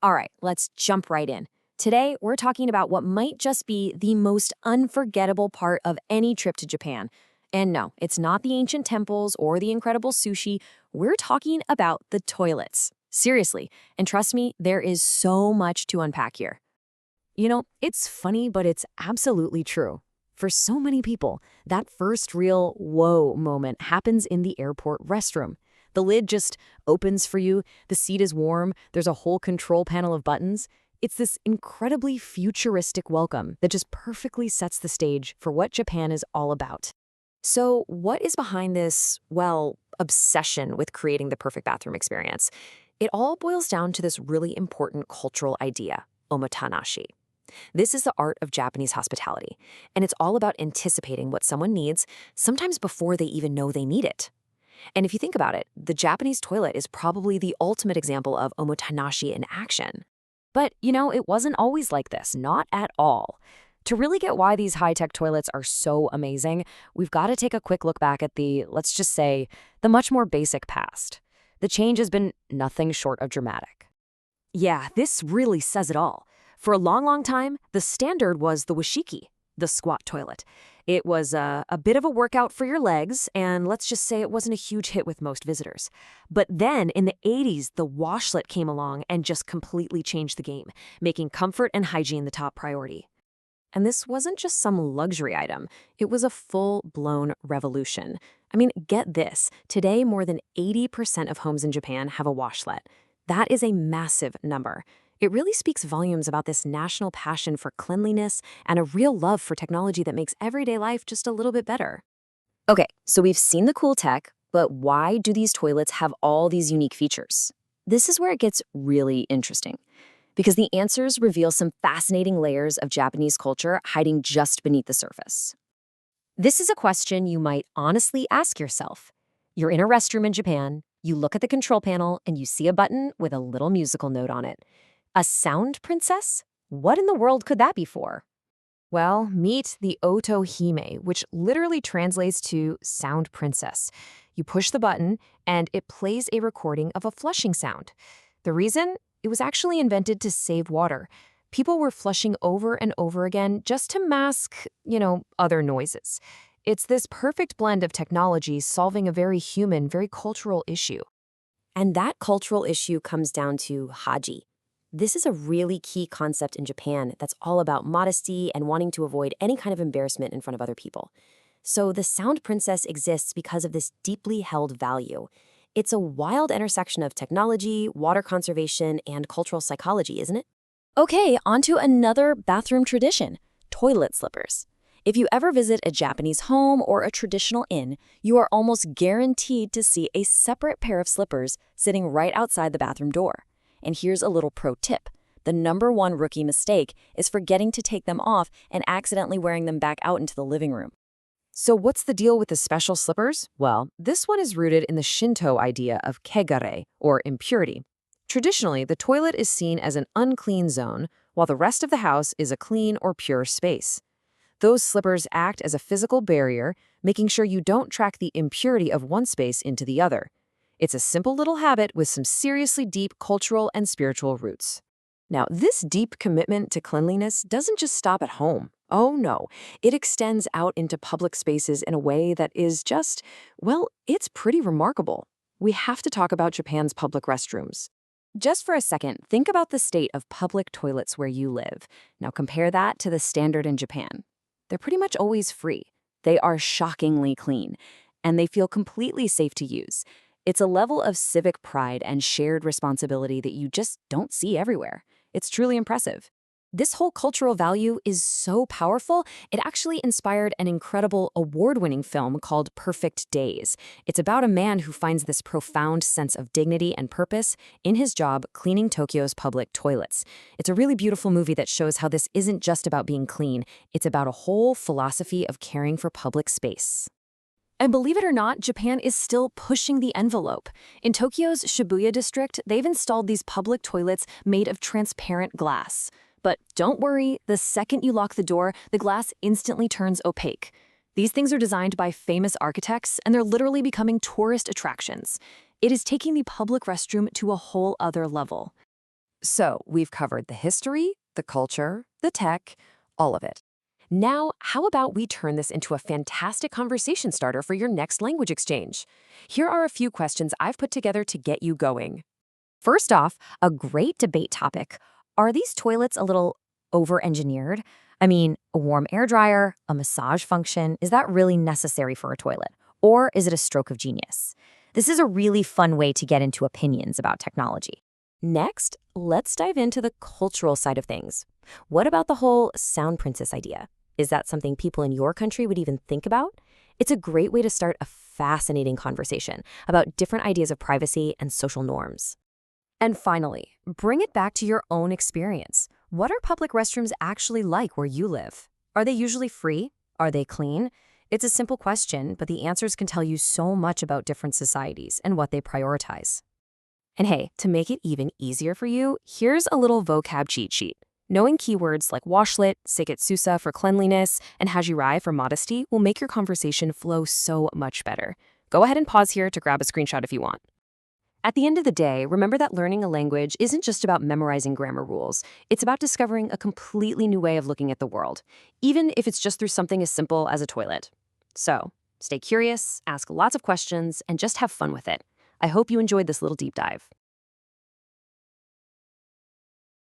All right, let's jump right in. Today, we're talking about what might just be the most unforgettable part of any trip to Japan. And no, it's not the ancient temples or the incredible sushi. We're talking about the toilets. Seriously. And trust me, there is so much to unpack here. It's funny, but it's absolutely true. For so many people, that first real whoa moment happens in the airport restroom. The lid just opens for you, the seat is warm, there's a whole control panel of buttons. It's this incredibly futuristic welcome that just perfectly sets the stage for what Japan is all about. So, what is behind this, obsession with creating the perfect bathroom experience? It all boils down to this really important cultural idea, omotenashi. This is the art of Japanese hospitality, and it's all about anticipating what someone needs, sometimes before they even know they need it. And if you think about it, the Japanese toilet is probably the ultimate example of omotenashi in action. But, it wasn't always like this, not at all. To really get why these high-tech toilets are so amazing, we've got to take a quick look back at let's just say, the much more basic past. The change has been nothing short of dramatic. Yeah, this really says it all. For a long, long time, the standard was the washiki, the squat toilet. It was a bit of a workout for your legs, and let's just say it wasn't a huge hit with most visitors. But then, in the 80s, the washlet came along and just completely changed the game, making comfort and hygiene the top priority. And this wasn't just some luxury item. It was a full-blown revolution. I mean, get this. Today, more than 80% of homes in Japan have a washlet. That is a massive number. It really speaks volumes about this national passion for cleanliness and a real love for technology that makes everyday life just a little bit better. Okay, so we've seen the cool tech, but why do these toilets have all these unique features? This is where it gets really interesting, because the answers reveal some fascinating layers of Japanese culture hiding just beneath the surface. This is a question you might honestly ask yourself. You're in a restroom in Japan, you look at the control panel, and you see a button with a little musical note on it. A sound princess? What in the world could that be for? Well, meet the Otohime, which literally translates to sound princess. You push the button, and it plays a recording of a flushing sound. The reason? It was actually invented to save water. People were flushing over and over again just to mask, other noises. It's this perfect blend of technology solving a very human, very cultural issue. And that cultural issue comes down to haji. This is a really key concept in Japan that's all about modesty and wanting to avoid any kind of embarrassment in front of other people. So the sound princess exists because of this deeply held value. It's a wild intersection of technology, water conservation, and cultural psychology, isn't it? Okay, on to another bathroom tradition, toilet slippers. If you ever visit a Japanese home or a traditional inn, you are almost guaranteed to see a separate pair of slippers sitting right outside the bathroom door. And here's a little pro tip. The number one rookie mistake is forgetting to take them off and accidentally wearing them back out into the living room. So what's the deal with the special slippers? Well, this one is rooted in the Shinto idea of kegare, or impurity. Traditionally, the toilet is seen as an unclean zone, while the rest of the house is a clean or pure space. Those slippers act as a physical barrier, making sure you don't track the impurity of one space into the other. It's a simple little habit with some seriously deep cultural and spiritual roots. Now, this deep commitment to cleanliness doesn't just stop at home. Oh no, it extends out into public spaces in a way that is just, it's pretty remarkable. We have to talk about Japan's public restrooms. Just for a second, think about the state of public toilets where you live. Now compare that to the standard in Japan. They're pretty much always free. They are shockingly clean, and they feel completely safe to use. It's a level of civic pride and shared responsibility that you just don't see everywhere. It's truly impressive. This whole cultural value is so powerful, it actually inspired an incredible award-winning film called Perfect Days. It's about a man who finds this profound sense of dignity and purpose in his job cleaning Tokyo's public toilets. It's a really beautiful movie that shows how this isn't just about being clean, it's about a whole philosophy of caring for public space. And believe it or not, Japan is still pushing the envelope. In Tokyo's Shibuya district, they've installed these public toilets made of transparent glass. But don't worry, the second you lock the door, the glass instantly turns opaque. These things are designed by famous architects, and they're literally becoming tourist attractions. It is taking the public restroom to a whole other level. So we've covered the history, the culture, the tech, all of it. Now, how about we turn this into a fantastic conversation starter for your next language exchange? Here are a few questions I've put together to get you going. First off, a great debate topic. Are these toilets a little over-engineered? I mean, a warm air dryer, a massage function, is that really necessary for a toilet? Or is it a stroke of genius? This is a really fun way to get into opinions about technology. Next, let's dive into the cultural side of things. What about the whole sound princess idea? Is that something people in your country would even think about? It's a great way to start a fascinating conversation about different ideas of privacy and social norms. And finally, bring it back to your own experience. What are public restrooms actually like where you live? Are they usually free? Are they clean? It's a simple question, but the answers can tell you so much about different societies and what they prioritize. And hey, to make it even easier for you, here's a little vocab cheat sheet. Knowing keywords like washlet, seketsusa for cleanliness, and hajirai for modesty will make your conversation flow so much better. Go ahead and pause here to grab a screenshot if you want. At the end of the day, remember that learning a language isn't just about memorizing grammar rules. It's about discovering a completely new way of looking at the world, even if it's just through something as simple as a toilet. So, stay curious, ask lots of questions, and just have fun with it. I hope you enjoyed this little deep dive.